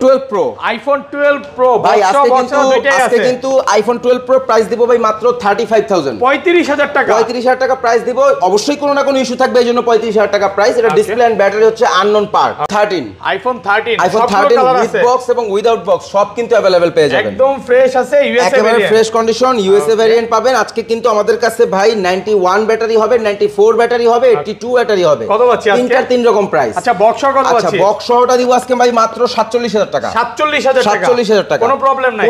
12 Pro iPhone 12 Pro ভাই আজকে কিন্তু আইফোন 12 Pro প্রাইস দিব ভাই মাত্র 35000 35000 টাকা 35000 টাকা প্রাইস দিব অবশ্যই কোনো না কোনো ইস্যু থাকবে এইজন্য 35000 টাকা প্রাইস এটা ডিসপ্লে এন্ড ব্যাটারি হচ্ছে unknown part 13 iPhone 13 with box এবং উইদাউট বক্স সব কিন্তু अवेलेबल পেয়ে যাবেন একদম ফ্রেশ আছে ইউএসএ একেবারে ফ্রেশ কন্ডিশন ইউএসএ ভেরিয়েন্ট পাবেন আজকে কিন্তু আমাদের কাছে ভাই 91 ব্যাটারি হবে 94 ব্যাটারি হবে 82 ব্যাটারি হবে কত পাচ্ছি আজকে তিন রকম প্রাইস আচ্ছা বক্স কত পাচ্ছি আচ্ছা বক্স সহটা দিব আজকে ভাই মাত্র 47000 টাকা 47000 টাকা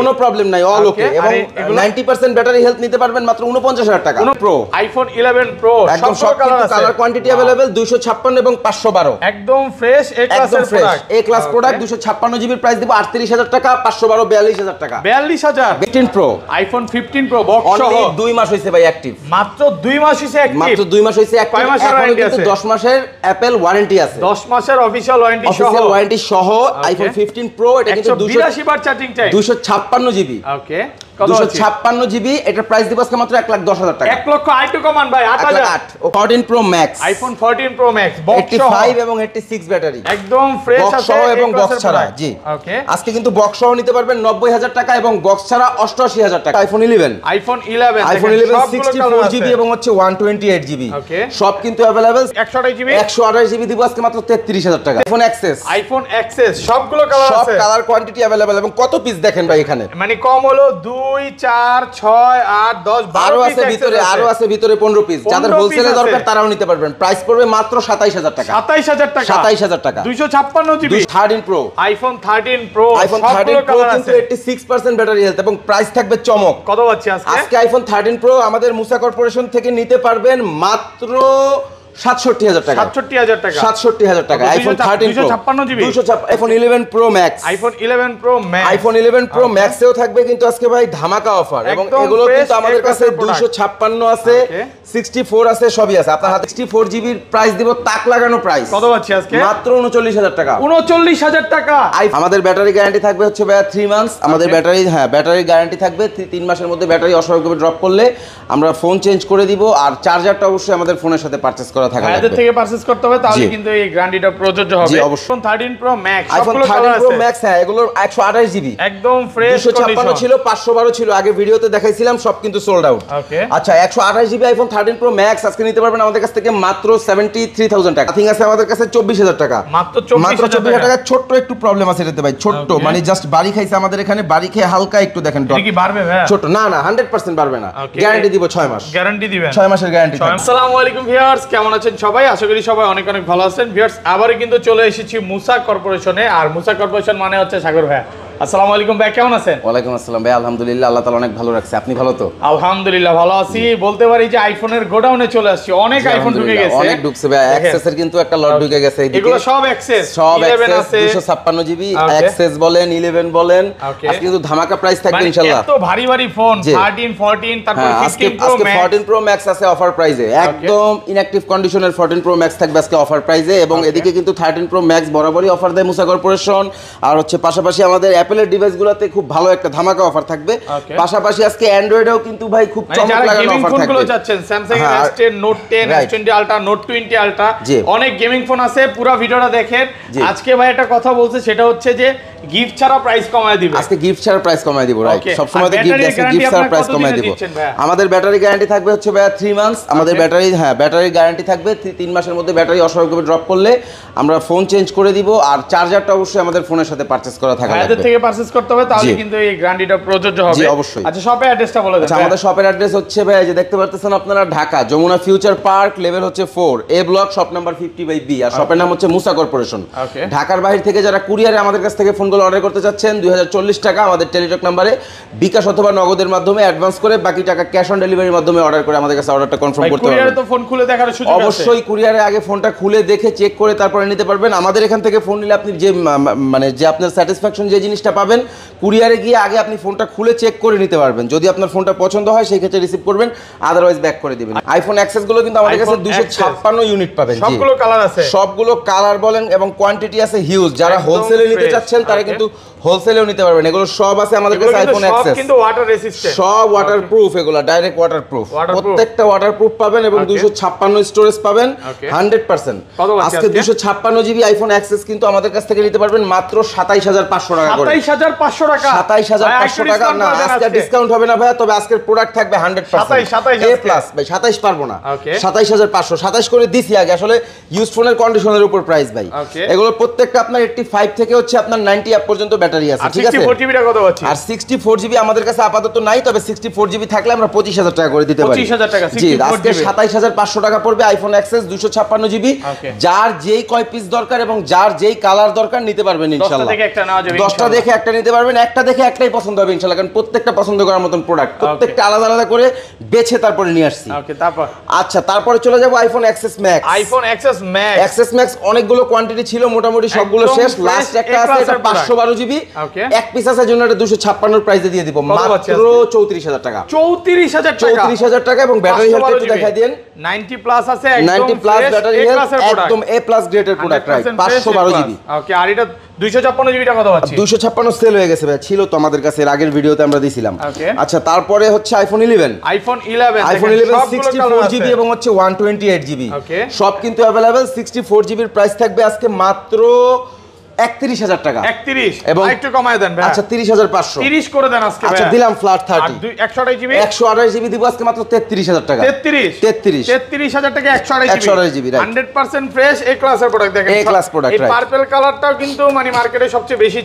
কোনো প্রবলেম নাই অল ওকে এবং 90% ব্যাটারি হেলথ নিতে পারবেন মাত্র 49000 টাকা প্রো আইফোন 11 প্রো একদম সব কালার কোয়ান্টিটি अवेलेबल 256 এবং 512 একদম ফ্রেশ এ ক্লাসের প্রোডাক্ট এ ক্লাস প্রোডাক্ট 256 জিবি প্রাইস দিব 38000 টাকা 512 42000 টাকা 42000 15 প্রো আইফোন 15 প্রো বক্স সহ অনলি 2 মাস হইছে ভাই অ্যাক্টিভ মাত্র 2 মাস হইছে অ্যাক্টিভ মাত্র 2 মাস হইছে অ্যাক্টিভ এখন কিন্তু 10 মাসের অ্যাপল ওয়ারেন্টি আছে 10 মাসের অফিশিয়াল ওয়ারেন্টি সহ আইফোন 15 প্রো এটা কিন্তু 282 বার charging time 256 GB okay 256 GB এটা প্রাইস দিব আজকে মাত্র 1,10,000 টাকা 1 লক্ষ আইটু কমান ভাই 8000 14 pro max iPhone 14 pro max box 85 এবং 86 ব্যাটারি একদম ফ্রেশ আছে এবং বক্স ছাড়া জি ওকে আজকে কিন্তু বক্স সহ নিতে পারবেন 90000 টাকা এবং বক্স ছাড়া 88000 টাকা আইফোন 11 আইফোন 11 64 জিবি এবং হচ্ছে 128 জিবি সব কিন্তু अवेलेबल 128 জিবি 128 জিবি দিব আজকে মাত্র 33000 টাকা আইফোন এক্সেস সবগুলো কালার আছে সব কালার কোয়ান্টিটি अवेलेबल এবং কত পিস দেখেন ভাই এখানে মানে কম হলো 2 4 6 8 10 12 পিস আরো আছে ভিতরে 15 পিস যাদের হোলসেলে দরকার তারাও নিতে পারবেন প্রাইস পড়বে মাত্র 27000 টাকা 27000 টাকা 256 GB 13 pro iPhone 13 pro iPhone 13 pro কিন্তু 86% ব্যাটারি হেলথ এবং প্রাইস থাকবে চমক কত পাচ্ছি আজকে আইফোন 13 প্রো আমাদের মুসা কর্পোরেশন থেকে নিতে পারবেন মাত্র 67000 টাকা 67000 টাকা iPhone 13 pro 256 GB iPhone 11 pro max iPhone 11 pro ম্যাক্সেও থাকবে কিন্তু আজকে ভাই ধামাকা অফার এবং এগুলো কিন্তু আমাদের কাছে 256 আছে 64 আছে সবই আছে আপনার হাতে 64 জিবির প্রাইস দিব তাক লাগানো প্রাইস কত পাচ্ছি আজকে মাত্র 39000 টাকা 39000 টাকা আমাদের ব্যাটারি গ্যারান্টি থাকবে হচ্ছে ভাই 3 মান্থস আমাদের ব্যাটারি গ্যারান্টি থাকবে 3 মাসের মধ্যে ব্যাটারি অস্বাভাবিকভাবে ড্রপ করলে আমরা ফোন চেঞ্জ করে দিব আর চার্জারটা অবশ্যই আমাদের ফোনের সাথে পারচেজ করা থাকা লাগবে এদের থেকে পারচেজ করতে হবে তাহলে কিন্তু এই গ্যারান্টিটা প্রযোজ্য হবে iPhone 13 pro max iPhone 13 pro max হ্যাঁ এগুলোর 128 জিবি একদম ফ্রেশ কন্ডিশন 256 ছিল 512 ছিল আগে ভিডিওতে দেখাইছিলাম সব কিন্তু সোল্ড আউট আচ্ছা 128 জিবি আইফোন 13 প্রো ম্যাক্স আজকে নিতে পারবেন আমাদের কাছ থেকে মাত্র 73000 টাকা ঠিক আছে আমাদের কাছে 24000 টাকা মাত্র 24000 টাকা ছোট্ট একটু প্রবলেম আছে এটাতে ভাই ছোট্ট মানে জাস্ট বাড়ি খাইছে আমাদের এখানে বাড়ি খেয়ে হালকা একটু দেখেন ডট কি বাড়বে ভাই ছোট না 100% বাড়বে না গ্যারান্টি দিব 6 মাস গ্যারান্টি দিবেন 6 মাসের গ্যারান্টি আসসালামু আলাইকুম ভিউয়ার্স কেমন আছেন সবাই আশা করি সবাই অনেক অনেক ভালো আছেন ভিউয়ার্স আবারো কিন্তু চলে এসেছি মুসা কর্পোরেশনে আর মুসা কর্পোরেশন মানে হচ্ছে সাগর ভাই আসসালামু আলাইকুম ভাই কেমন আছেন ওয়ালাইকুম আসসালাম ভাই আলহামদুলিল্লাহ আল্লাহ তাআলা অনেক ভালো রাখছে আপনি ভালো তো আলহামদুলিল্লাহ ভালো আছি বলতে পারি যে আইফোনের গোডাউনে চলে আসছি অনেক আইফোন ঢুকে গেছে অনেক ঢুকছে ভাই অ্যাক্সেসের কিন্তু একটা লট ঢুকে গেছে এগুলো সব অ্যাক্সেস 11 আছে 256 জিবি অ্যাক্সেস বলেন 11 বলেন আজকে কিন্তু ধামাকা প্রাইস থাকবে ইনশাআল্লাহ এত ভারী ভারী ফোন 13 14 তারপর 15 প্রো ম্যাক্স 14 প্রো ম্যাক্স আছে অফার প্রাইসে একদম ইনঅ্যাকটিভ কন্ডিশনের 14 প্রো ম্যাক্স থাকবে আজকে অফার প্রাইসে এবং এদিকে কিন্তু 13 প্রো ম্যাক্স বরাবরই অফার দেয় মুসা কর্পোরেশন আর হচ্ছে পাশাপাশি আমাদের অ্যাপলের ডিভাইসগুলোতে খুব ভালো একটা ধামাকা অফার থাকবে পাশাপাশি আজকে অ্যান্ড্রয়েডেও কিন্তু ভাই খুব চমক লাগানো অফার থাকবে ফোনগুলো যাচ্ছেন স্যামসাং এর S10 note 10 S20 ultra note 20 ultra অনেক গেমিং ফোন আছে পুরো ভিডিওটা দেখেন আজকে ভাই একটা কথা বলছে সেটা হচ্ছে যে গিফট ছাড়া প্রাইস কমায় দিবে আজকে গিফট ছাড়া প্রাইস কমায় দিব রাইট সব সময় তো গিফট আছে গিফট ছাড়া প্রাইস কমায় দিব আমাদের ব্যাটারি গ্যারান্টি থাকবে হচ্ছে ভাই 3 মান্থস আমাদের ব্যাটারি গ্যারান্টি থাকবে 3 মাসের মধ্যে ব্যাটারি অস্বাভাবিকভাবে ড্রপ করলে আমরা ফোন চেঞ্জ করে দিব আর চার্জারটা অবশ্যই আমাদের ফোনের সাথে পারচেজ করা থাকা লাগবে এদের থেকে পারচেজ করতে হবে তাহলে কিন্তু এই গ্যারান্টিটা প্রযোজ্য হবে জি অবশ্যই আচ্ছা শপের অ্যাড্রেসটা বলে দেন আচ্ছা আমাদের শপের অ্যাড্রেস হচ্ছে ভাই যে দেখতে পারতেছেন আপনারা Dhaka Jamuna future park level হচ্ছে 4 A block shop number 50/B আর শপের নাম হচ্ছে মুসা কর্পোরেশন ঢাকার বাইরে থেকে যারা কুরিয়ারে আমাদের কাছ থেকে ফোনগুলো অর্ডার করতে চাচ্ছেন 2040 টাকা আমাদের টেলিটক নম্বরে বিকাশ অথবা নগদের মাধ্যমে অ্যাডভান্স করে বাকি টাকা ক্যাশ অন ডেলিভারির মাধ্যমে অর্ডার করে আমাদের কাছে অর্ডারটা কনফার্ম করতে পারবেন কুরিয়ারে তো ফোন খুলে দেখার সুযোগ আছে অবশ্যই কুরিয়ারে আগে ফোনটা খুলে দেখে চেক করে তারপরে নিতে পারবেন আমাদের এখান থেকে ফোন নিলে আপনি যে মানে যে আপনার স্যাটিসফ্যাকশন যে জিনিসটা পাবেন কুরিয়ারে গিয়ে আগে আপনি ফোনটা খুলে চেক করে নিতে পারবেন যদি আপনার ফোনটা পছন্দ হয় সেই ক্ষেত্রে রিসিভ করবেন আদারওয়াইজ ব্যাক করে দিবেন আইফোন অ্যাক্সেস গুলো কিন্তু আমাদের কাছে 256 ইউনিট পাবেন সবগুলো কালার আছে সবগুলো কালার বলেন এবং কোয়ান্টিটি আছে হিউজ যারা হোলসেলে নিতে চাচ্ছেন তারা কিন্তু হোলসেলেও নিতে পারবেন। এগুলো সব আছে আমাদের কাছে আইফোন এক্সএস, কিন্তু ওয়াটার রেসিস্ট্যান্ট, সব ওয়াটারপ্রুফ, এগুলো ডাইরেক্ট ওয়াটারপ্রুফ, প্রত্যেকটা ওয়াটারপ্রুফ পাবেন এবং 256 স্টোরেজ পাবেন 100%। আজকে 256 জিবি আইফোন এক্সএস কিন্তু আমাদের কাছ থেকে নিতে পারবেন মাত্র 27500 টাকা করে। 27500 টাকা, 27500 টাকা না, আজকে ডিসকাউন্ট হবে না ভাই, তবে আজকের প্রোডাক্ট থাকবে 100% এ প্লাস ভাই। 27 পারবো না, 27500, 27 করে দিছি আগে, আসলে ইউজ ফোনের কন্ডিশনের উপর প্রাইস ভাই। এগুলো প্রত্যেকটা আপনার 85 থেকে হচ্ছে আপনার 90 আপ পর্যন্ত ব্যাটারি আছে, ঠিক আছে? 64 জিবি কত পাচ্ছি? আর 64 জিবি আমাদের কাছে আপাতত নাই, তবে 64 জিবি থাকলে আমরা 25000 টাকা করে দিতে পারি। 25000 টাকা, জি, আজকে 27500 টাকা পড়বে আইফোন এক্সএস 256 জিবি। যার যেই কয় পিস দরকার এবং যার যেই কালার দরকার নিতে পারবেন ইনশাআল্লাহ। 10টা দেখে একটা নেওয়া যাবে, 10টা দেখে একটা নিতে পারবেন, একটা দেখে একটাই পছন্দ হবে ইনশাআল্লাহ, কারণ প্রত্যেকটা পছন্দ করার মতন প্রোডাক্ট, প্রত্যেকটা আলাদা আলাদা করে বেছে তারপরে নিয়ে আসছি। ওকে, তারপর আচ্ছা, তারপরে চলে যাব iPhone XS max. IPhone XS max, XS max অনেকগুলো কোয়ান্টিটি ছিল, মোটামুটি সবগুলো শেষ, লাস্ট একটা আছে, এটা 512 জিবি এক পিস আছে, জন্য এটা 256 এর প্রাইসে দিয়ে দিব মাত্র 34000 টাকা। 34000 টাকা, 34000 টাকা। এবং ব্যাটারি হেলথ একটু দেখাই দেন, 90 প্লাস আছে, একদম 90 প্লাস ব্যাটারি হেলথ, একদম এ প্লাস গ্রেডের প্রোডাক্ট, রাইট? 512 জিবি। ওকে, আর এটা 256 জিবি টাকা কত পাচ্ছি? 256 সেল হয়ে গেছে ভাই, ছিল তো আমাদের কাছে, এর আগের ভিডিওতে আমরা দিছিলাম। আচ্ছা, তারপরে হচ্ছে আইফোন 11। আইফোন 11 64 জিবি এবং হচ্ছে 128 জিবি, সব কিন্তু अवेलेबल। 64 জিবির প্রাইস থাকবে আজকে মাত্র 31000 টাকা। 31 এবং একটু কমায় দেন ভাই। আচ্ছা, 30500, 30 করে দেন আজকে ভাই। আচ্ছা, দিলাম ফ্ল্যাট 30। 128 জিবি, 128 জিবি দিব আজকে মাত্র 33000 টাকা। 33000 টাকা 128 জিবি, 100% ফ্রেশ এ ক্লাসের প্রোডাক্ট। দেখেন এ ক্লাস প্রোডাক্ট, এই পার্পল কালারটাও কিন্তু মানে মার্কেটে সবচেয়ে বেশি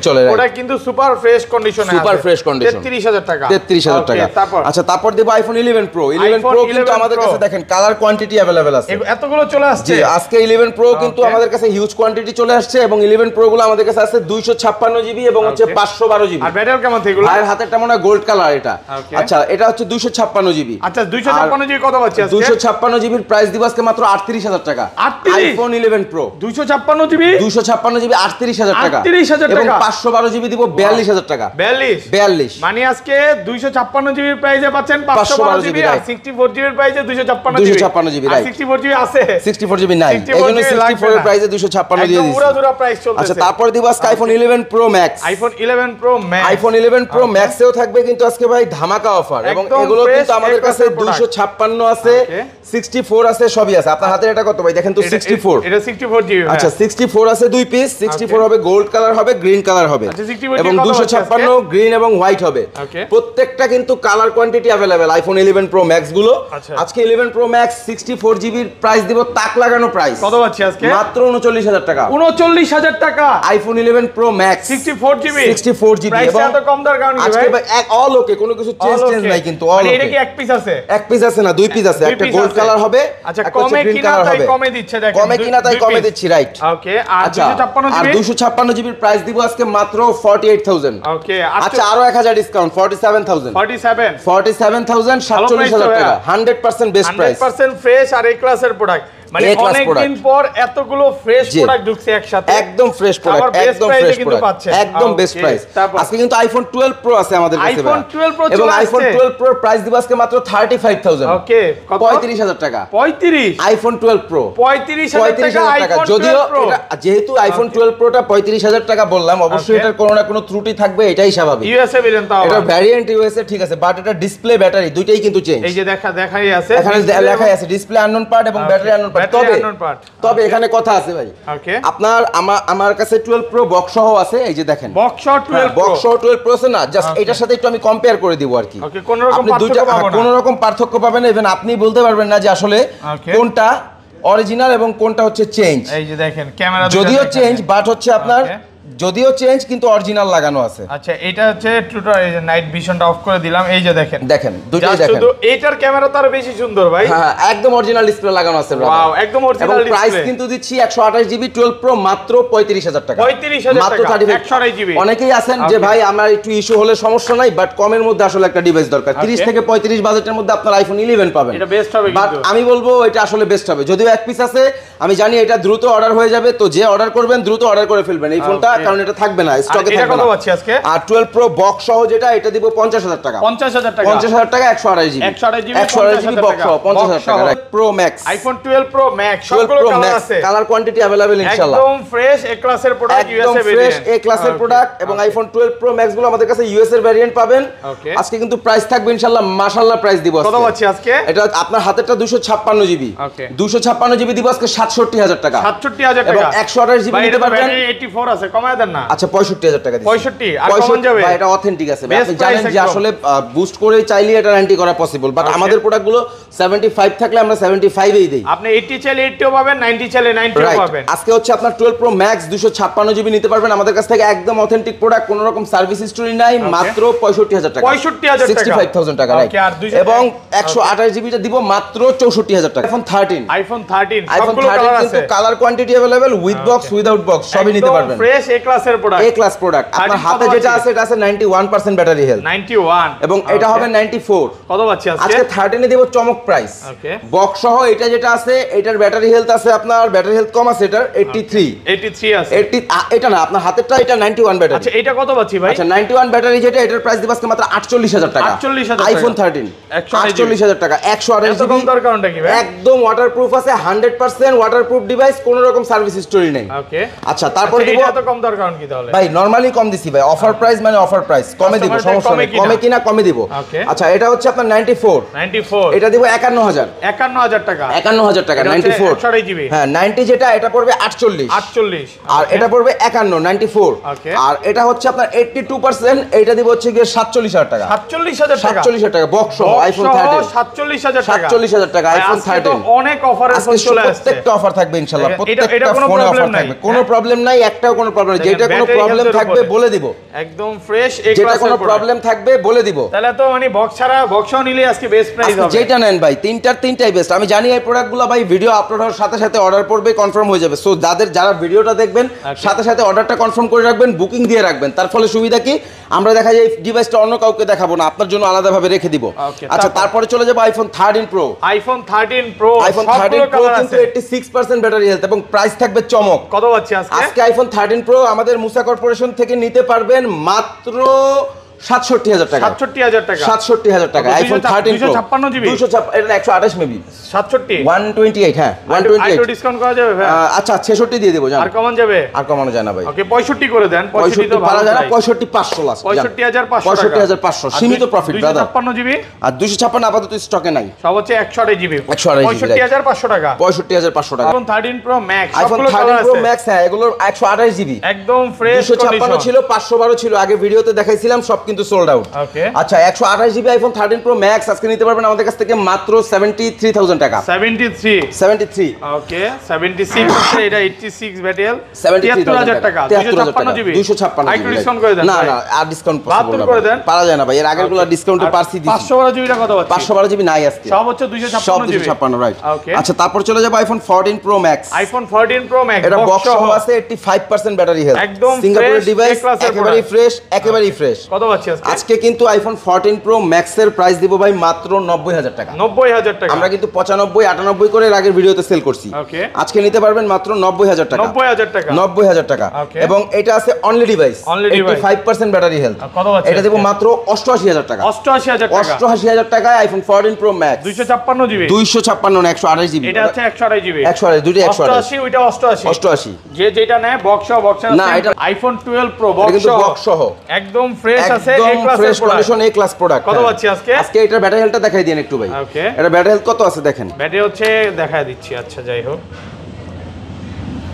চলে, ওটা কিন্তু সুপার ফ্রেশ কন্ডিশনে আছে, সুপার ফ্রেশ কন্ডিশন। 33000 টাকা, 33000 টাকা। আচ্ছা, তারপর দেব আইফোন 11 প্রো। 11 প্রো কিন্তু আমাদের কাছে দেখেন কালার কোয়ান্টিটি अवेलेबल আছে, এতগুলো চলে আসছে। জি, আজকে 11 প্রো কিন্তু আমাদের কাছে হিউজ কোয়ান্টিটি চলে আসছে, এবং 11 প্রো গুলো আমাদের কাছে আছে 256 জিবি এবং হচ্ছে 512 জিবি। আর ব্যাটারি কেমন থেকে? ভাইয়ের হাতেরটা মনে হয় গোল্ড কালার এটা। আচ্ছা, এটা হচ্ছে 256 জিবি। আচ্ছা, 256 জিবি কত পাচ্ছি আজকে? 256 জিবির প্রাইস দিব আজকে মাত্র 38000 টাকা। আইফোন 11 প্রো 256 জিবি, 256 জিবি 38000 টাকা, 38000 টাকা। এবং 512 জিবি দিব 42000 টাকা। 42 মানে আজকে 256 জিবির প্রাইসে পাচ্ছেন 512 জিবি, আর 64 জিবির প্রাইসে 256 জিবি, রাইট? 64 জিবি আছে, 64 জিবি নাই, এইজন্য 64 এর প্রাইসে 256 দিয়ে দিয়েছি। পুরো প্রাইস চলতেছে। আচ্ছা, তারপর দিব আজকে iPhone 11 pro max. IPhone 11 pro max, iPhone 11 pro ম্যাক্সেও থাকবে কিন্তু আজকে ভাই ধামাকা অফার, এবং এগুলো কিন্তু আমাদের কাছে 256 আছে, 64 আছে, সবই আছে। আপনার হাতে এটা কত ভাই? দেখেন তো, 64। এটা 64 জিবি। আচ্ছা, 64 আছে দুই পিস, 64 হবে গোল্ড কালার হবে, গ্রিন কালার হবে, এবং 256 গ্রিন এবং হোয়াইট হবে। প্রত্যেকটা কিন্তু colour quantity available iPhone 11 pro max গুলো। আজকে 11 প্রো ম্যাক্স 64 জিবির প্রাইস দিব তাক লাগানো প্রাইস। কত পাচ্ছি আজকে? মাত্র 39000 টাকা। 39000 টাকা iPhone 11 pro max 64 GB, 64 GB, price এত কম দর কারণ কি আজকে ভাই? ভাই অল ওকে, কোনো কিছু চেঞ্জ নাই কিন্তু, অল ওকে। এটা কি এক পিস আছে? এক পিস আছে না, দুই পিস আছে, একটা গোল্ড কালার হবে, আচ্ছা, কমে কিনা তাই কমে দিচ্ছে, দেখেন কমে কিনা তাই কমে দিচ্ছি, রাইট? ওকে, আর 256 জিবির প্রাইস দিব আজকে মাত্র 48000। ওকে, আচ্ছা, আরো 1000 ডিসকাউন্ট, 47000 47000 টাকা, 100% বেস্ট প্রাইস, 100% ফ্রেশ আর এ ক্লাসের প্রোডাক্ট। মানে অনেকদিন পর এতগুলো ফ্রেশ প্রোডাক্ট ঢুকছে একসাথে, একদম ফ্রেশ প্রোডাক্ট, একদম ফ্রেশ প্রোডাক্ট, একদম বেস্ট প্রাইস। আজকে কিন্তু আইফোন 12 প্রো আছে আমাদের কাছে, আইফোন 12 প্রো এবং আইফোন 12 প্রো প্রাইস দিব আজকে মাত্র 35000। ওকে, কত? 35000 টাকা। 35 আইফোন 12 প্রো 35000 টাকা। যদিও এটা যেহেতু আইফোন 12 প্রোটা 35000 টাকা বললাম, অবশ্যই এটার কোনো না কোনো ত্রুটি থাকবে, এটাই স্বাভাবিক। ইউএসএ ভেরিয়েন্ট তাও, এটা ভ্যারিয়েন্ট ইউএসএ, ঠিক আছে, বাট এটা ডিসপ্লে ব্যাটারি দুইটাই কিন্তু চেঞ্জ। এই যে দেখাই আছে, এখানে লেখাই আছে ডিসপ্লে আননোন পার্ট এবং ব্যাটারি আননোন পার্ট। তবে এখানে কথা আছে ভাই, আপনার আমার কাছে 12 প্রো বক্স সহ আছে, এই যে দেখেন বক্স সহ 12 প্রো আছে না, জাস্ট এটার সাথে একটু আমি কম্পেয়ার করে দিব আর কি। আপনি দুইটা কোনো রকম পার্থক্য পাবেন, ইভেন আপনি বলতে পারবেন না যে আসলে কোনটা অরিজিনাল এবং কোনটা হচ্ছে চেঞ্জ। এই যে দেখেন ক্যামেরা যদিও চেঞ্জ, বাট হচ্ছে আপনার যদিও চেঞ্জ কিন্তু অরিজিনাল লাগানো আছে। আচ্ছা, এটা হচ্ছে টুটার, এই যে নাইট ভিশনটা অফ করে দিলাম, এই যে দেখেন দুটোই দেখেন, শুধু এইটার ক্যামেরা তো আরো বেশি সুন্দর ভাই। হ্যাঁ, একদম অরিজিনাল ডিসপ্লে লাগানো আছে, ওয়াও, একদম অরিজিনাল ডিসপ্লে। প্রাইস কিন্তু দিচ্ছি 128 জিবি 12 প্রো মাত্র 35000 টাকা। 35000 টাকা, 128 জিবি। অনেকেই আছেন যে ভাই আমার একটু ইস্যু হলে সমস্যা নাই, বাট কমের মধ্যে আসলে একটা ডিভাইস দরকার, 30 থেকে 35 বাজেটের মধ্যে আপনার আইফোন 11 পাবেন, এটা বেস্ট হবে। বাট আমি বলবো এটা আসলে বেস্ট হবে, যদিও এক পিস আছে, আমি জানি এটা দ্রুত অর্ডার হয়ে যাবে, তো যে অর্ডার করবেন দ্রুত অর্ডার করে ফেলবেন। এই ফোনটা কারণ এটা থাকবে না, স্টকে থাকবে না। এটা কত পাচ্ছি আজকে? আর 12 প্রো বক্স সহ যেটা, এটা দিব 50000 টাকা। 50000 টাকা, 50000 টাকা 128 জিবি, 128 জিবি বক্স সহ 50000 টাকা। Pro max, iPhone 12 pro max, সবগুলো কালার আছে, কালার কোয়ান্টিটি अवेलेबल ইনশাআল্লাহ। একদম ফ্রেশ এ ক্লাসের প্রোডাক্ট, ইউএসএ ভেরিয়েন্ট, ফ্রেশ এ ক্লাসের প্রোডাক্ট। এবং আইফোন 12 প্রো ম্যাক্স গুলো আমাদের কাছে ইউএস এর ভেরিয়েন্ট পাবেন। আজকে কিন্তু প্রাইস থাকবে ইনশাআল্লাহ মাশাআল্লাহ প্রাইস দিব আজকে। কত পাচ্ছি আজকে? এটা আপনার হাতেরটা 256 জিবি, 256 জিবি দিব আজকে 67000 টাকা। 67000 টাকা এবং 128 জিবি নিতে পারবেন। 84 আছে, কমায় দেন না। আচ্ছা 65000 টাকা দিচ্ছি। 65 আর কমন যাবে ভাই, এটা অথেন্টিক আছে ভাই। আপনি জানেন যে আসলে বুস্ট করে চাইলে এটা 90 করা পসিবল, বাট আমাদের প্রোডাক্টগুলো 75 থাকলে আমরা 75 এই দেই। আপনি 80 চাইলে 80 ও পাবেন, 90 চাইলে 90 ও পাবেন। আজকে হচ্ছে আপনার 12 প্রো ম্যাক্স 256 জিবি নিতে পারবেন আমাদের কাছ থেকে, একদম অথেন্টিক প্রোডাক্ট, কোনো রকম সার্ভিস হিস্টরি নাই, মাত্র 65000 টাকা। 65000 টাকা, 65000 টাকা, রাইট। এবং 128 জিবিটা দিব মাত্র 64000 টাকা। আইফোন 13 সবগুলো কালার আছে, কিন্তু colour quantity available, with box without box সবই নিতে পারবেন। ফ্রেশ এ ক্লাসের প্রোডাক্ট, এ ক্লাস প্রোডাক্ট। আপনার হাতে যেটা আছে এটা আছে 91% ব্যাটারি হেলথ, 91, এবং এটা হবে 94। কত পাচ্ছি আজকে? আজকে 13 এ দেব চমক প্রাইস। বক্স সহ এটা যেটা আছে, এটার ব্যাটারি হেলথ আছে, আপনার ব্যাটারি হেলথ কম আছে, এটার 83 আছে। এটা না, আপনার হাতেরটা এটা 91 ব্যাটারি। আচ্ছা এটা কত পাচ্ছি ভাই? আচ্ছা 91 ব্যাটারি যেটা, এটার প্রাইস দিব আজকে মাত্র 48000 টাকা। 48000 টাকা আইফোন 13 48000 টাকা, 128 জিবি। কম দরকারটা কি ভাই? একদম ওয়াটারপ্রুফ আছে, 100% ওয়াটারপ্রুফ ডিভাইস, কোনো রকম সার্ভিস হিস্টরি নেই। ওকে, আচ্ছা তারপরে দিব। এটা তো কম দরকার কি তাহলে ভাই? নরমালি কম দিছি ভাই, অফার প্রাইস মানে অফার প্রাইস, কমে দিব, সমস্যা নেই, কমে কিনা কমে দিব। আচ্ছা এটা হচ্ছে আপনার 94, এটা দিব 51000 টাকা, 51000 টাকা 94। 128 জিবি। হ্যাঁ 90 যেটা, এটা পড়বে 48, আর এটা পড়বে 94। আর এটা হচ্ছে আপনার 82%, এটা দিব হচ্ছে গিয়ে 47000 টাকা। 47000 টাকা বক্স সহ আইফোন 13, 47000 টাকা আইফোন 13। অনেক অফারে চলে আসছে, প্রত্যেকটা অফার থাকবে ইনশাআল্লাহ, প্রত্যেকটা কোনো ফোনে অফার প্রবলেম নাই, থাকবে, কোনো প্রবলেম নাই, একটাও কোনো প্রবলেম নেই। যেটা কোনো প্রবলেম থাকবে বলে দিব, একদম ফ্রেশ এ যেটা ক্লাসের কোনো প্রবলেম থাকবে বলে দিব। তাহলে তো মানে বক্স ছাড়া, বক্সও নিলে আজকে বেস্ট প্রাইস হবে। যেটা নেন ভাই, তিনটাই বেস্ট। আমি জানি এই প্রোডাক্টগুলো ভাই ভিডিও আপলোড হওয়ার সাথে সাথে অর্ডার পড়বে, কনফার্ম হয়ে যাবে। সো যারা ভিডিওটা দেখবেন সাথে সাথে অর্ডারটা কনফার্ম করে রাখবেন, বুকিং দিয়ে রাখবেন। তার ফলে সুবিধা কি, আমরা দেখা যায় এই ডিভাইসটা অন্য কাউকে দেখাবো না, আপনার জন্য আলাদাভাবে রেখে দিব। আচ্ছা তারপরে চলে যাবো আইফোন 13 প্রো। আইফোন 13 প্রো কিন্তু 86% ব্যাটারি হেলথ, এবং প্রাইস থাকবে চমক। কত পাচ্ছি আজকে? আজকে আইফোন 13 প্রো আমাদের মুসা কর্পোরেশন থেকে নিতে পারবেন মাত্র 67000 টাকা। 67000 টাকা আইফোন 13 প্রো, 256 জিবি, 256, এটা 128 মেবি, 128, হ্যাঁ 128 ডিসকাউন্ট করা যাবে ভাই? আচ্ছা 66 দিয়ে দেব, জান আর কমন যাবে? আর কমানো যায় না ভাই। ওকে 65 করে দেন, 65 তো পারা যায় না, 65500 লাস্ট, 65500 সীমিত প্রফিট ব্রাদার। 256 জিবি আর 256 আপাতত স্টকে নাই, সব হচ্ছে 128 জিবি, 65500 টাকা, 65500 টাকা। IPhone 13 pro max, iPhone 13 pro max, হ্যাঁ এগুলো 128 জিবি, একদম ফ্রেশ 256 ছিল, 512 ছিল, আগে ভিডিওতে দেখাইছিলাম, সব কিন্তু সোল্ড আউট। আচ্ছা 128 জিবি আইফোন 13 প্রো ম্যাক্স আজকে নিতে পারবেন আমাদের কাছ থেকে মাত্র 73000 টাকা। 73 ওকে 76 হচ্ছে, এটা 86 ব্যাটারি 73000 টাকা, 256 জিবি, 256 একটু ডিসকাউন্ট করে দেন। না আর ডিসকাউন্ট পসিবল না, করে দেন, পারা যায় না ভাই, এর আগেরগুলো ডিসকাউন্টে পারছি দিছি। 512 জিবিটা কত হচ্ছে? 512 জিবি নাই আজকে, সব হচ্ছে 256 জিবি, 256 রাইট। আচ্ছা তারপর চলে যাব iPhone 14 pro max. IPhone 14 pro max এটা বক্স সহ আছে, 85% ব্যাটারি হেলথ, একদম সিঙ্গাপুরের ডিভাইস, একেবারেই ফ্রেশ, একেবারেই ফ্রেশ। কত পাচ্ছি আজকে? আজকে কিন্তু আইফোন 14 প্রো ম্যাক্স এর প্রাইস দিব ভাই মাত্র 90000 টাকা। 90000 টাকা, আমরা কিন্তু 95 98 করে এর আগের ভিডিওতে সেল করছি। আজকে নিতে পারবেন মাত্র 90000 টাকা, 90000 টাকা। এবং এটা আছে অনলি ডিভাইস, 85% ব্যাটারি হেলথ। এটা দেব মাত্র 88000 টাকা, 88000 টাকায় আইফোন 14 প্রো ম্যাক্স, 256 জিবি, 256 না 128 জিবি, এটা হচ্ছে 128 জিবি, 128 দুটো 188, ওইটা 88, যে যেটা নেয় বক্স সহ, বক্স না এটা আইফোন 12 প্রো বক্স সহ একদম ফ্রেশ আছে, এ ক্লাসের কন্ডিশন, এ ক্লাস প্রোডাক্ট। কত পাচ্ছি আজকে? আজকে এটা ব্যাটারি হেলথটা দেখাই দেন একটু ভাই। ওকে এটা ব্যাটারি হেলথ কত আছে দেখেন, ব্যাটারি হচ্ছে দেখায় দিচ্ছি। আচ্ছা যাই হোক,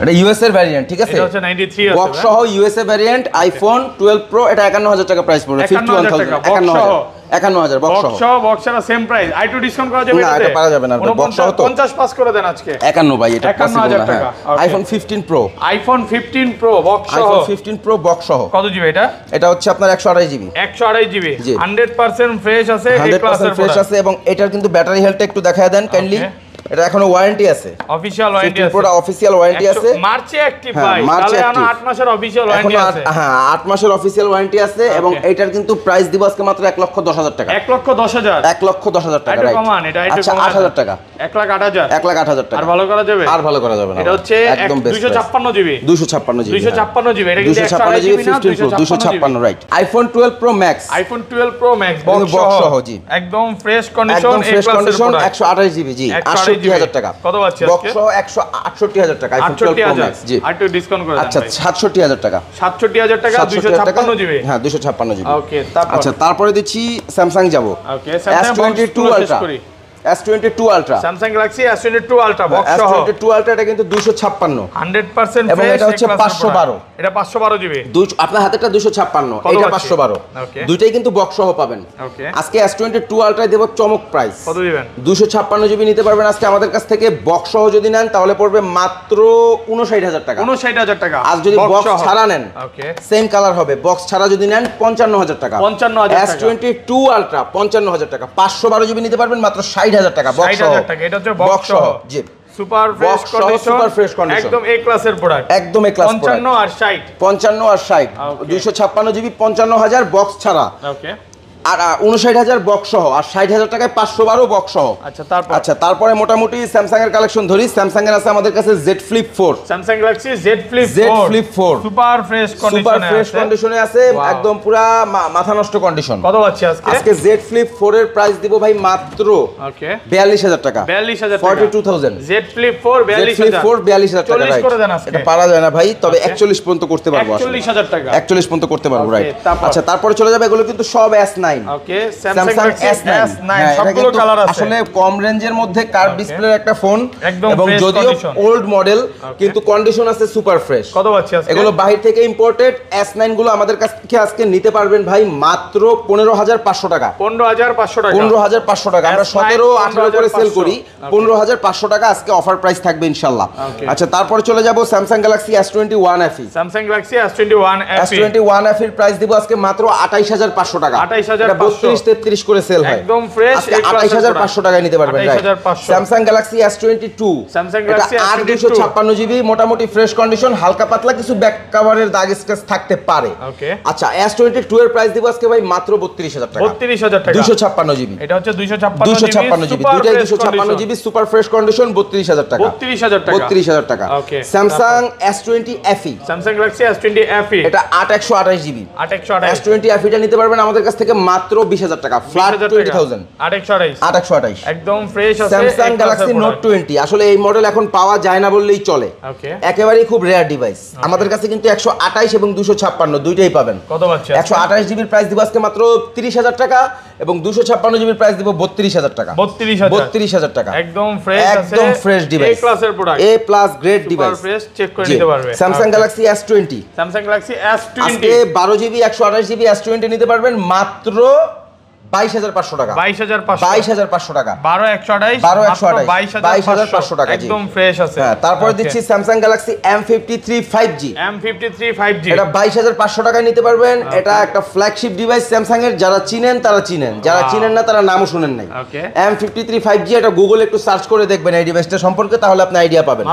এটা ইউএস এর ভ্যারিয়েন্ট, ঠিক আছে, এটা হচ্ছে 93 আছে, বক্স সহ ইউএসএ ভ্যারিয়েন্ট আইফোন 12 প্রো, এটা 51000 টাকা প্রাইস পড়বে, 51000 51000 বক্স সহ, বক্সের সেম প্রাইস, আইটু ডিসকাউন্ট করা যাবে? না এটা পারা যাবে না, বক্স সহ তো 50 পাস করে দেন আজকে। 51 ভাই, এটা পসিবল না। হ্যাঁ iPhone 15 pro, iPhone 15 pro box সহ, আইফোন 15 প্রো বক্স সহ কত জিবি এটা? এটা হচ্ছে আপনার 128 জিবি, 128 জিবি, 100% ফ্রেশ আছে, 100% ফ্রেশ আছে। এবং এটার কিন্তু ব্যাটারি হেলথটা একটু দেখায় দেন কাইন্ডলি। এটা এখনো ওয়ারেন্টি আছে, অফিশিয়াল ওয়ারেন্টি আছে, পুরো অফিশিয়াল ওয়ারেন্টি আছে। মার্চে অ্যাক্টিভ ভাই, তাহলে 8 মাসের অফিশিয়াল ওয়ারেন্টি আছে। হ্যাঁ 8 মাসের অফিশিয়াল ওয়ারেন্টি আছে এবং এটার কিন্তু প্রাইস দিব আজকে মাত্র 1,10,000 টাকা। 1,10,000 1,10,000 টাকা, রাইট। আচ্ছা 8,000 টাকা, 1,08,000 1,08,000 টাকা। আর ভালো করা যাবে? আর ভালো করা যাবে না, এটা হচ্ছে একদম বেস্ট 256 জিবি, 256 জিবি, 256 জিবি। এটা কিন্তু 256 GB 256, right. IPhone 12 pro max, iPhone 12 pro max box সহ, জি একদম ফ্রেশ কন্ডিশন, একদম ফ্রেশ কন্ডিশন, 128 জিবি, জি 68,000 টাকা। কত পাচ্ছি আজকে? বক্স সহ 168,000 টাকা, আইফোন 12 প্রো ম্যাক্স, জি। আর একটু ডিসকাউন্ট করে দেন। আচ্ছা 67,000 টাকা, 67,000 টাকা, 256 জিবি, হ্যাঁ 256 জিবি। ওকে, তারপর আচ্ছা তারপরে দিচ্ছি স্যামসাং যাব। Okay, Samsung S22 ultra, S22 ultra, Samsung Galaxy S22 ultra box সহ। S22 আলট্রা এটা কিন্তু 256, 100% এবং এটা হচ্ছে 512, এটা 512 জিবি। আপনার হাতেটা 256, এটা 512, দুইটাই কিন্তু বক্স সহ পাবেন। ওকে, আজকে S22 আলট্রায় দেব চমক প্রাইস। কত দিবেন? 256 জিবি নিতে পারবেন আজকে আমাদের কাছ থেকে। বক্স সহ যদি নেন তাহলে পড়বে মাত্র 59,000 টাকা, 59,000 টাকা। আর যদি বক্স ছাড়া নেন, ওকে সেম কালার হবে, বক্স ছাড়া যদি নেন 55,000 টাকা, 55,000 টাকা। S22 আলট্রা 55,000 টাকা। 512 জিবি নিতে পারবেন মাত্র 60,000 টাকা, বক্স সহ। 60,000 টাকা, এটা হচ্ছে বক্স সহ, জি super fresh condition, super fresh condition, একদম এ ক্লাসের প্রোডাক্ট, একদম এ ক্লাস প্রোডাক্ট। 55 আর 60, 55 আর 60, 256 জিবি 55,000 বক্স ছাড়া, ওকে, আর 59,000 বক্স সহ, আর 60,000 টাকায় 512 বক্স সহ। আচ্ছা তারপরে মোটামুটি স্যামসাং এর কালেকশন ধরি। স্যামসাং এর আছে আমাদের কাছে Z Flip 4, Samsung Galaxy Z Flip 4 super fresh কন্ডিশনে আছে, একদম পুরা মাথা নষ্ট কন্ডিশন। কত পাচ্ছি আজকে? আজকে Z Flip 4 এর প্রাইস দিব ভাই মাত্র 42,000 টাকা, 42,000 টাকা, 42,000। Z Flip 4 42,000 টাকা, 40 করে দেন আজকে। এটা পারা যায় না ভাই, তবে 41 পর্যন্ত করতে পারবো, 41,000 টাকা, 41 পর্যন্ত করতে পারবো, রাইট। আচ্ছা তারপরে চলে যাবে, এগুলো কিন্তু সব S9, ওকে, স্যামসাং S9 সবগুলো কালার আছে। আসলে কম রেঞ্জের মধ্যে কার্ভ ডিসপ্লের একটা ফোন, এবং যদিও ওল্ড মডেল কিন্তু কন্ডিশন আছে সুপার ফ্রেশ। কত পাচ্ছি আজকে? এগুলো বাহির থেকে ইম্পোর্টেড S9 গুলো আমাদের কাছ থেকে আজকে নিতে পারবেন ভাই মাত্র 15,500 টাকা, 15,500 টাকা, 15,500 টাকা। আমরা 17-18 করে সেল করি, 15,500 টাকা আজকে অফার প্রাইস থাকবে ইনশাআল্লাহ। আচ্ছা তারপরে চলে যাব Samsung Galaxy S21 FE, Samsung Galaxy S21 FE এর প্রাইস দিব আজকে মাত্র 28,500 টাকা, 28,500, 32-33 করে সেল হয়, একদম ফ্রেশ, 28,500 টাকায় নিতে পারবেন, right. Samsung Galaxy S22, Samsung Galaxy S22 GB, মোটামুটি ফ্রেশ কন্ডিশন, হালকা পাতলা কিছু ব্যাক কভারের দাগ স্ক্র্যাচ থাকতে পারে। ওকে, আচ্ছা S22 এর প্রাইস দিব আজকে ভাই মাত্র 32,000 টাকা, 32,000 টাকা, 256 জিবি, এটা হচ্ছে 256 জিবি, দুইটাই 256 জিবি সুপার ফ্রেশ কন্ডিশন, 32,000 টাকা, 32,000 টাকা। Okay, Samsung S20 FE, Samsung Galaxy S20 FE, এটা 8/128 জিবি, 8/128, S20 FE টা নিতে পারবেন আমাদের কাছ থেকে মাত্র 20,000 টাকা, ফ্ল্যাট 20,000, 8/128 একদম ফ্রেশ আছে। স্যামসাং গ্যালাক্সি নোট 20, আসলে এই মডেল এখন পাওয়া যায় না বললেই চলে, ওকে, একেবারেই খুব রেয়ার ডিভাইস। আমাদের কাছে কিন্তু 128 এবং 256 দুইটাই পাবেন। কত পাচ্ছেন? 128 জিবির প্রাইস দিব আজকে মাত্র 30,000 টাকা এবং 256 জিবির প্রাইস দিব 32,000 টাকা, 32,000 টাকা, একদম ফ্রেশ আছে, একদম ফ্রেশ ডিভাইস, এ ক্লাসের product, A plus grade device, super fresh, check করে নিতে পারবে। Samsung Galaxy S20, Samsung Galaxy S20 আজকে 12 জিবি 128 জিবি S20 নিতে পারবেন মাত্র 22,500 টাকা, 22,500 টাকা, 12/128 22,500 টাকা, একদম ফ্রেশ আছে। হ্যাঁ তারপরে দিচ্ছি স্যামসাং গ্যালাক্সি M53 5G, এটা 22,500 টাকায় নিতে পারবেন। এটা একটা ফ্ল্যাগশিপ ডিভাইস স্যামসাং এর, যারা চিনেন তারা চিনেন, যারা চিনেন না তারা নামও শুনেন নাই। M53 5G, এটা গুগলে একটু সার্চ করে দেখবেন এই ডিভাইসটা সম্পর্কে, তাহলে আপনি আইডিয়া পাবেন।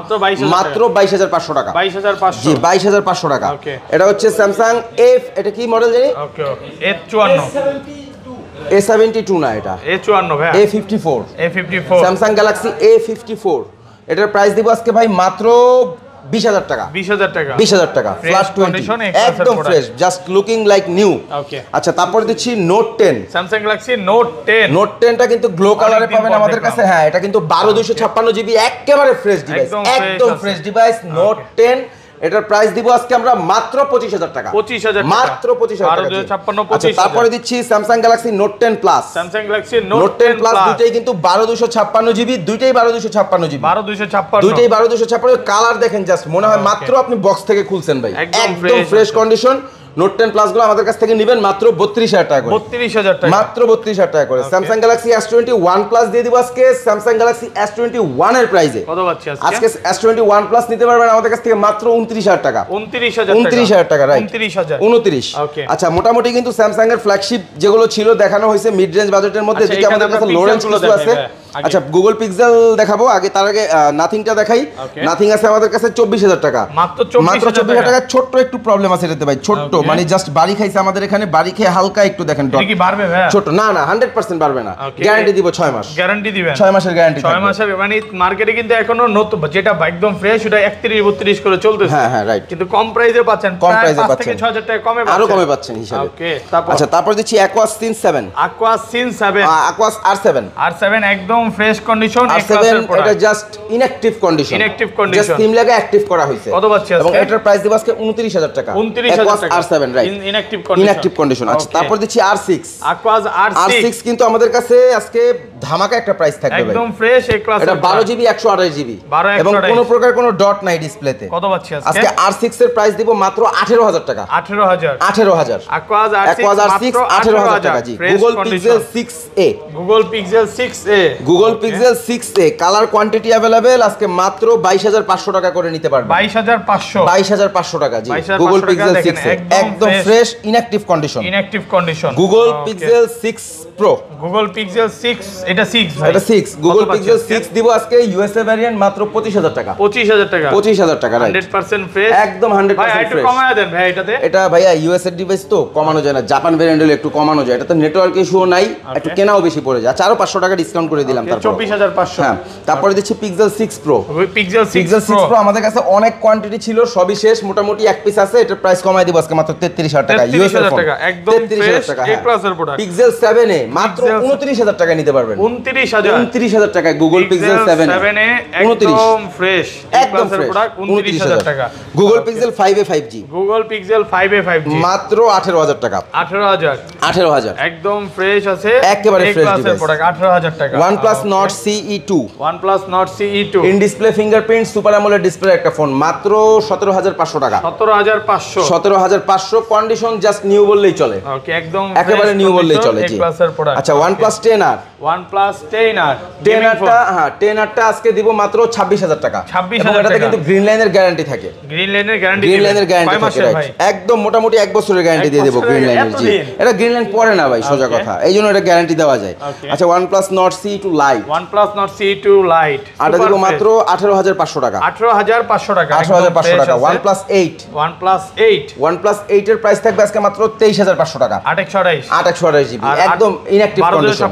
মাত্র 22,500 টাকা, 22,500, জি 22,500 টাকা। এটা হচ্ছে স্যামসাং এটা কি মডেল জানি? ওকে, A52, A72 না, এটা A54 ভাই, A54, স্যামসাং গ্যালাক্সি A54, এটার প্রাইস দিব আজকে ভাই মাত্র 20,000 টাকা, 20,000 টাকা, ফ্ল্যাট 20, একদম fresh, just looking like new. Okay, আচ্ছা তারপরে দিচ্ছি নোট 10, স্যামসাং গ্যালাক্সি নোট 10 টা কিন্তু গ্লো কালারে পাবেন আমাদের কাছে। হ্যাঁ এটা কিন্তু 12/256 জিবি, একেবারে ফ্রেশ ডিভাইস, একদম ফ্রেশ ডিভাইস, নোট 10। এটার প্রাইস দিব আজকে আমরা মাত্র 25,000 টাকা, মাত্র 25,000 টাকা। আচ্ছা তারপরে দিচ্ছি Samsung Galaxy note 10 plus, Samsung Galaxy note 10 plus, দুইটাই কিন্তু 12/256 জিবি, দুইটাই 12/256 জিবি, 12/256, দুইটাই 12/256। কালার দেখেন জাস্ট, মনে হয় মাত্র আপনি বক্স থেকে খুলছেন ভাই, একদম ফ্রেশ কন্ডিশন। নোট 10 প্লাস গুলো আমাদের কাছ থেকে নেবেন মাত্র 32,000 টাকা করে, 32,000 টাকা, মাত্র 32,000 টাকা করে। স্যামসাং গ্যালাক্সি S21 প্লাস দিয়ে দিব আজকে স্যামসাং গ্যালাক্সি S21 এর প্রাইসে। কত পাচ্ছি আজকে S21 প্লাস নিতে পারবেন আমাদের কাছ থেকে মাত্র 29,000 টাকা, 29,000 টাকা, রাইট, 29। আচ্ছা মোটামুটি কিন্তু স্যামসাং এর ফ্ল্যাগশিপ যেগুলো ছিল দেখানো হয়েছে মিড রেঞ্জ বাজেটের মধ্যে, এদিকে আমাদের কাছে লো রেঞ্জ কিছু আছে। আচ্ছা গুগল পিক্সেল দেখাবো আগে, তার আগে নাথিংটা দেখাই। নাথিং আছে আমাদের কাছে 24000 টাকা, মাত্র 24000 টাকা। ছোট্ট একটু প্রবলেম আছে এটাতে ভাই, ছোট্ট মানে জাস্ট বাড়ি খাইছে আমাদের এখানে, বাড়ি খেয়ে হালকা একটু দেখেন ডট। কি বাড়বে ভাই? ছোট না না 100% বাড়বে না, গ্যারান্টি দিব 6 মাস। গ্যারান্টি দিবেন 6 মাসের গ্যারান্টি, 6 মাসের মানে মার্কেটে কিন্তু এখনো নতুন যেটা একদম ফ্রেশ ওটা 31-32 করে চলতেছে। হ্যাঁ হ্যাঁ রাইট, কিন্তু কম প্রাইসে পাচ্ছেন, কম প্রাইসে 5 পাচ্ছেন, থেকে 6000 টাকা কমে পাচ্ছেন, আরো কমে পাচ্ছেন হিসাবে। ওকে আচ্ছা তারপর দিচ্ছি Aquas Sin 7, Aquas Sin 7, Aquas R7, R7 একদম ফ্রেশ কন্ডিশন। R7 এটা just inactive condition, inactive condition, just SIM লাগা অ্যাকটিভ করা হয়েছে। কত পাচ্ছি আজকে? এবং এটার প্রাইস দিব আজকে 29000 টাকা, 29000 টাকা R7 right, inactive condition, inactive condition. আচ্ছা তারপর দিচ্ছি R6, Aquas R6 কিন্তু আমাদের কাছে আজকে ধামাকা একটা প্রাইস থাকবে ভাই, একদম ফ্রেশ এ ক্লাস। এটা 12GB 128GB এবং কোনো প্রকার কোনো ডট নাই ডিসপ্লেতে। কত পাচ্ছি আজকে R6 এর প্রাইস দিব মাত্র 18000 টাকা, 18000 Aquas R6 18000 টাকা জি। Google Pixel 6a, Google Pixel 6a, Google Pixel 6a colour quantity available, আজকে মাত্র 22500 টাকা করে নিতে পারবেন। 22500 টাকা জি। Google Pixel 6a একদম fresh inactive condition, inactive condition. Google Pixel 6 Pro, Google Pixel 6 এটা 6 ভাই, এটা 6 Google Pixel 6 দিব আজকে ইউএসএ ভ্যারিয়েন্ট মাত্র 25000 টাকা, 25000 টাকা, 25000 টাকা রাইট, 100% ফ্রেশ, একদম 100% ভাই একটু ফ্রেশ। কমায় দেন ভাই এটাতে। এটা ভাইয়া ইউএস এর ডিভাইস তো কমানো যায় না, জাপান ভ্যারিয়েন্ট হলে একটু কমানো যায়, এটা তো নেটওয়ার্ক ইস্যুও নাই, একটু কেনাও বেশি পড়ে যায়। আচ্ছা আরো 500 টাকা ডিসকাউন্ট করে দিলাম, তারপর 24500। হ্যাঁ তারপরে দিচ্ছি Pixel 6 Pro, Pixel 6 Pro আমাদের কাছে অনেক কোয়ান্টিটি ছিল, সবই শেষ, মোটামুটি এক পিস আছে, এটার প্রাইস কমায় দিব আজকে মাত্র 33000 টাকা, ইউএস এর ফোন একদম ফ্রেশ এ ক্লাসের প্রোডাক্ট। Pixel 7a মাত্র 29000 টাকা নিতে পারবেন, 29000 টাকা Google Pixel 7a একদম ফ্রেশ একদম ফ্রেশ প্রোডাক্ট, 29000 টাকা। Google Pixel 5a 5G, Google Pixel 5a 5G মাত্র 18000 টাকা, 18000 একদম ফ্রেশ আছে, একেবারে ফ্রেশ ডিভাইস প্রোডাক্ট 18000 টাকা। OnePlus Nord CE2, OnePlus Nord CE2 in display fingerprint super AMOLED display একটা ফোন, মাত্র 17500 টাকা, 17500 কন্ডিশন জাস্ট নিউ বললেই চলে, ওকে একদম একেবারে নিউ বললেই চলে জি। আচ্ছা OnePlus 10R, OnePlus 10R, 10Rটা হ্যাঁ 10Rটা আজকে দিব মাত্র 26000 টাকা, 26000 এটাতে কিন্তু গ্রিন লাইনের গ্যারান্টি থাকে, গ্রিন লাইনের গ্যারান্টি থাকে রাইট, একদম মোটামুটি 1 বছরের গ্যারান্টি দিয়ে দেব গ্রিন লাইনের জি। এটা গ্রিন লাইন পড়ে না ভাই সোজা কথা, এইজন্য এটা গ্যারান্টি দেওয়া যায়। আচ্ছা OnePlus Nord CE2 Lite, OnePlus Nord CE2 Lite এটা দিব মাত্র 18500 টাকা, 18500 টাকা, 18500 টাকা। OnePlus 8, OnePlus 8 এর প্রাইস থাকবে আজকে মাত্র 23500 টাকা, 828 জিবি একদম ইনঅ্যাকটিভ কন্ডিশন,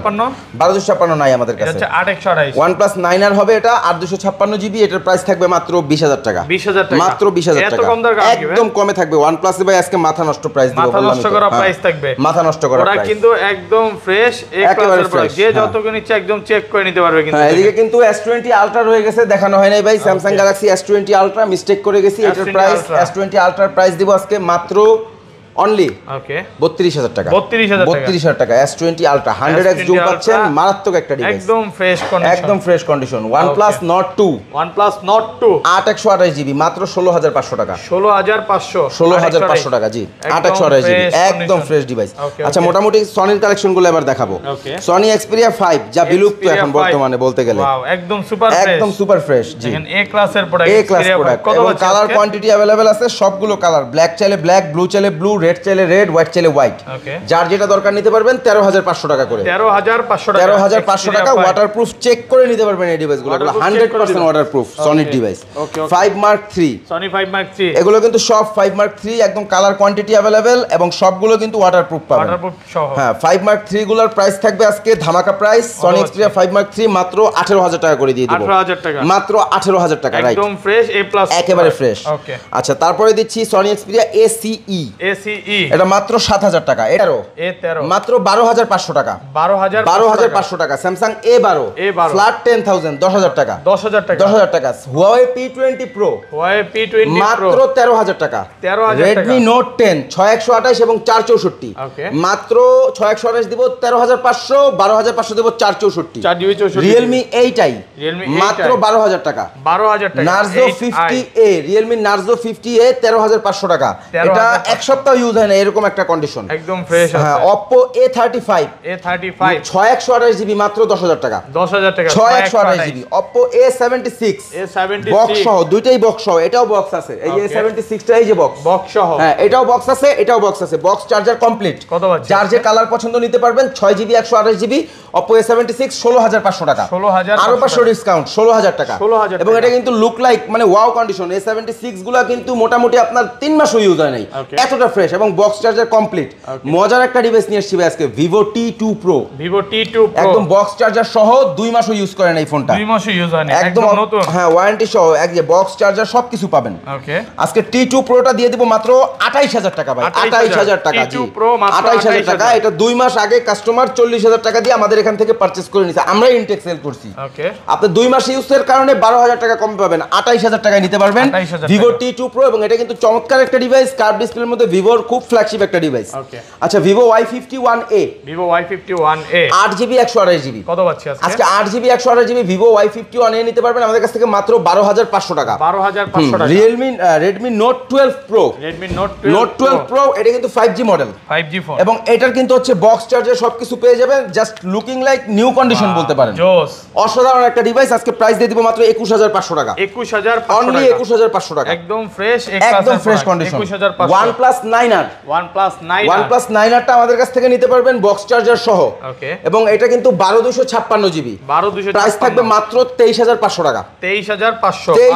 1256 নাই আমাদের কাছে, এটা 828। OnePlus 9R হবে এটা 8256 জিবি, এটার প্রাইস থাকবে মাত্র 20000 টাকা, 20000 টাকা, মাত্র 20000 টাকা, একদম কমে থাকবে। OnePlus এ ভাই আজকে মাথা নষ্ট প্রাইস দিব, মাথা নষ্ট করা প্রাইস থাকবে, মাথা নষ্ট করা প্রাইস, ওটা কিন্তু একদম ফ্রেশ এক ক্লাসের প্রোডাক্ট, যে যতক্ষণ ইচ্ছা একদম চেক করে নিতে পারবে। কিন্তু এদিকে কিন্তু S20 Ultra রয়ে গেছে, দেখানো হয় নাই ভাই, Samsung Galaxy S20 Ultra mistake করে গেছি, এটার প্রাইস S20 Ultra প্রাইস দিব আজকে মাত্র অনলি ওকে 32000 টাকা, 32000 টাকা S20 Ultra 100x জুম পাচ্ছেন, মারাত্মক একটা ডিভাইস, একদম ফ্রেশ কন্ডিশন, একদম fresh condition. OnePlus Nord 2, 828 GB মাত্র 16500 টাকা, 16500 টাকা জি, 828 জিবি একদম ফ্রেশ ডিভাইস। আচ্ছা মোটামুটি সনির কালেকশনগুলো এবার দেখাবো। সনি Xperia 5 যা বিলুপ্ত এখন বর্তমানে বলতে গেলে, একদম সুপার ফ্রেশ, একদম সুপার ফ্রেশ জি, দেখেন এ ক্লাসের প্রোডাক্ট, এ ক্লাস প্রোডাক্ট, এবং কালার কোয়ান্টিটি अवेलेबल আছে, সবগুলো কালার, ব্ল্যাক চাইলে ব্ল্যাক, ব্লু চাইলে ব্লু, রেড চাইলে রেড, হোয়াইট চাইলে হোয়াইট, যার যেটা দরকার নিতে পারবেন। 13500 টাকা করে, 13500 টাকা ওয়াটারপ্রুফ চেক করে নিতে পারবেন এই ডিভাইসগুলো, 100% ওয়াটারপ্রুফ সনির ডিভাইস। 5 Mark 3, সনি 5 Mark 3 এগুলো কিন্তু সব 5 Mark 3 একদম কালার কোয়ান্টিটি अवेलेबल এবং সবগুলো কিন্তু ওয়াটারপ্রুফ পাবেন, ওয়াটারপ্রুফ সহ। হ্যাঁ 5 Mark 3 গুলোর প্রাইস থাকবে আজকে ধামাকা প্রাইস, সনি Xperia 5 Mark 3 মাত্র 18000 টাকা করে দিয়ে দিব, 18000 টাকা, মাত্র 18000 টাকা রাইট, একদম ফ্রেশ এ প্লাস, একেবারে ফ্রেশ। ওকে আচ্ছা তারপরে দিচ্ছি সনি Xperia ACE, এটা মাত্র 7000 টাকা, এটারও মাত্র 12500 টাকা, 12500 টাকা। Samsung A12 ফ্ল্যাট 10000 10000 টাকা, 10000 টাকা। Huawei P20 Pro মাত্র 13000 টাকা, Redmi Note 10 6128 এবং 464 মাত্র 6128 দিব 13500, 12500 দিব 464, Realme 8i মাত্র 12000 টাকা, Narzo 50A, Realme Narzo 50A 13500 টাকা, এটা এক সপ্তাহ ইউজ হয় না এরকম একটা কন্ডিশন, একদম ফ্রেশ আছে। হ্যাঁ Oppo A35 6128GB মাত্র 10000 টাকা, 10000 টাকা 6128GB। Oppo A76 বক্স সহ, দুইটাই বক্স সহ, এটাও বক্স আছে, এই A76 টা এই যে বক্স সহ, হ্যাঁ এটাও বক্স আছে, এটাও বক্স আছে, বক্স চার্জার কমপ্লিট। কত পাচ্ছেন? যার যে কালার পছন্দ নিতে পারবেন, 6GB 128GB Oppo A76 16500 টাকা, 16500 আরো 500 ডিসকাউন্ট 16000 টাকা। 16000 এবং এটা কিন্তু লুক লাইক মানে ওয়াও কন্ডিশন। A76 গুলা কিন্তু মোটামুটি আপনার 3 মাসও ইউজ হয় নাই, এতটা ফ্রেশ এবং বক্স চার্জার কমপ্লিট। মজার একটা ডিভাইস নিয়ে এসেছি আজকে, Vivo T2 Pro, একদম বক্স চার্জার সহ 2 মাসও ইউজ করেন এই ফোনটা, 2 মাসও ইউজ হয় না, একদম নতুন, হ্যাঁ ওয়ারেন্টি সহ, এক যে বক্স চার্জার সবকিছু পাবেন। ওকে, আজকে T2 Proটা দিয়ে দিব মাত্র 28000 টাকা ভাই, 28000 টাকা, জি 28000 টাকা। এটা 2 মাস আগে কাস্টমার 40000 টাকা দিয়ে আমাদের এখান থেকে পারচেজ করে নিছে, আমরা ইনটেক সেল করছি। ওকে, আপনি 2 মাস ইউজের কারণে 12000 টাকা কম পাবেন, 28000 টাকায় নিতে পারবেন Vivo T2 Pro। এবং এটা কিন্তু চমৎকার একটা ডিভাইস, কার্ভ ডিসপ্লের মধ্যে ভিভোর খুব ফ্ল্যাগশিপ একটা ডিভাইস। আচ্ছা Vivo Y51a, 8GB 128GB কত পাচ্ছি আজকে? 8GB 128GB Vivo Y51a নিতে পারবেন আমাদের কাছ থেকে মাত্র 12500 টাকা, 12500 টাকা। Redmi Note 12 Pro, Note 12 Pro এটা কিন্তু 5G মডেল, 5G ফোন, এবং এটার কিন্তু হচ্ছে বক্স চার্জার সবকিছু পেয়ে যাবেন, just looking like new condition বলতে পারেন। জোস, অসাধারণ একটা ডিভাইস। আজকে প্রাইস দিয়ে দিব মাত্র 21500 টাকা, 21500 অনলি 21500 টাকা, একদম ফ্রেশ, একদম fresh condition. 21500। OnePlus 9R, OnePlus 9R টা আমাদের কাছ থেকে নিতে পারবেন বক্স চার্জার সহ। ওকে, এবং এটা কিন্তু 12256GB, 12256, প্রাইস থাকবে মাত্র 23500 টাকা, 23500।